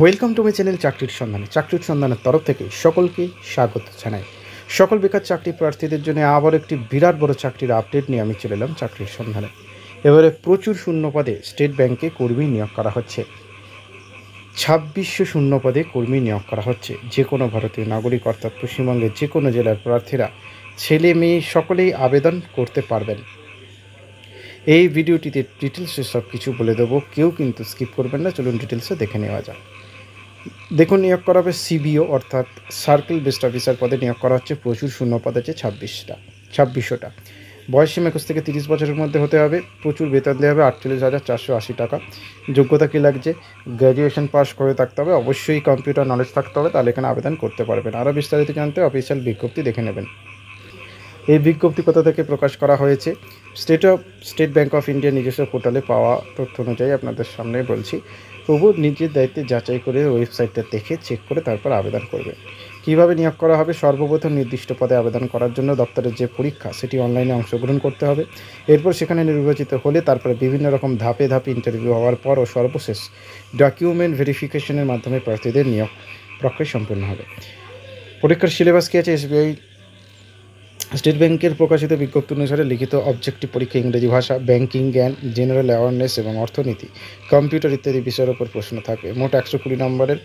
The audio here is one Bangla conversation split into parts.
ওয়েলকাম টু মাই চ্যানেল চাকরির সন্ধানের তরফ থেকে সকলকে স্বাগত জানাই। সকল বেকার চাকরি প্রার্থীদের জন্য আবার একটি বিরাট বড় চাকরির আপডেট নিয়ে আমি চলে এলাম চাকরির সন্ধানে। এবারে প্রচুর শূন্য পদে স্টেট ব্যাংকে কর্মী নিয়োগ করা হচ্ছে। 2600 শূন্য পদে কর্মী নিয়োগ করা হচ্ছে। যে কোনো ভারতীয় নাগরিক অর্থাৎ পশ্চিমবঙ্গের যে কোনো জেলার প্রার্থীরা ছেলে মেয়ে সকলেই আবেদন করতে পারবেন। এই ভিডিওটিতে ডিটেলসে সব কিছু বলে দেবো, কেউ কিন্তু স্কিপ করবেন না। চলুন ডিটেলসে দেখে নেওয়া যাক। দেখুন, নিয়োগ করা হবে সিবিও অর্থাৎ সার্কেল বেসড অফিসার পদে নিয়োগ করা হচ্ছে। প্রচুর শূন্য পদ আছে 2600টা। বয়সসীমা 21 থেকে 30 বছরের মধ্যে হতে হবে। প্রচুর বেতন দেওয়া হবে 48,480 টাকা। যোগ্যতা কী লাগছে? গ্র্যাজুয়েশন পাস করে থাকতে হবে, অবশ্যই কম্পিউটার নলেজ থাকতে হবে, তাহলে এখানে আবেদন করতে পারবেন। আরও বিস্তারিত জানতে অফিসিয়াল বিজ্ঞপ্তি দেখে নেবেন। এই বিজ্ঞপ্তি কোথা থেকে প্রকাশ করা হয়েছে? স্টেট ব্যাংক অফ ইন্ডিয়া নিজস্ব পোর্টালে পাওয়া তথ্য অনুযায়ী আপনাদের সামনে বলছি। তবু নিজের দায়িত্বে যাচাই করে ওয়েবসাইটটা দেখে চেক করে তারপর আবেদন করবেন। কীভাবে নিয়োগ করা হবে? সর্বপ্রথম নির্দিষ্ট পদে আবেদন করার জন্য দপ্তরের যে পরীক্ষা সেটি অনলাইনে অংশগ্রহণ করতে হবে। এরপর সেখানে নির্বাচিত হলে তারপরে বিভিন্ন রকম ধাপে ধাপে ইন্টারভিউ হওয়ার পর ও সর্বশেষ ডকুমেন্ট ভেরিফিকেশনের মাধ্যমে প্রার্থীদের নিয়োগ প্রক্রিয়া সম্পন্ন হবে। পরীক্ষার সিলেবাস কী আছে? স্টেট ব্যাংকের প্রকাশিত বিজ্ঞপ্তি অনুসারে লিখিত অবজেক্টিভ পরীক্ষা ইংরেজি ভাষা, ব্যাংকিং জ্ঞান, জেনারেল অ্যাওয়ারনেস এবং অর্থনীতি, কম্পিউটার ইত্যাদি বিষয়ের উপর প্রশ্ন থাকবে। মোট 120 নম্বরের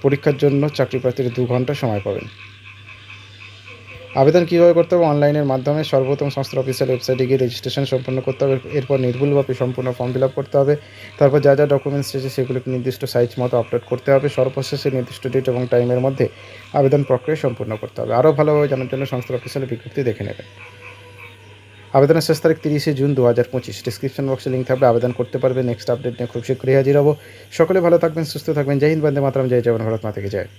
পরীক্ষার জন্য চাকরি প্রার্থীরা 2 ঘন্টা সময় পাবেন। আবেদন কীভাবে করতে হবে? অনলাইনের মাধ্যমে সর্বপ্রথম সংস্থার অফিসিয়াল ওয়েবসাইটে গিয়ে রেজিস্ট্রেশন সম্পন্ন করতে হবে। এরপর নির্ভুলভাবে সম্পূর্ণ ফর্ম ফিল আপ করতে হবে। তারপর যা যা ডকুমেন্টস আছে সেগুলোকে নির্দিষ্ট সাইজ মতো আপলোড করতে হবে। সর্বশেষে নির্দিষ্ট ডেট এবং টাইমের মধ্যে আবেদন প্রক্রিয়া সম্পূর্ণ করতে হবে। আরও ভালোভাবে জানার জন্য সংস্থার অফিসিয়াল বিজ্ঞপ্তি দেখে নেবেন। আবেদনের শেষ তারিখ 30 জুন 2025। ডিসক্রিপশন বক্সে লিঙ্ক থাকবে, আবেদন করতে পারবে। নেক্সট আপডেট নিয়ে খুব শীঘ্রই হাজির হব। সকলে ভালো থাকবেন, সুস্থ থাকবেন। জয় হিন্দ, বন্দে মাতরম, জয় জওয়ান, ভারত মাতা কি জয়।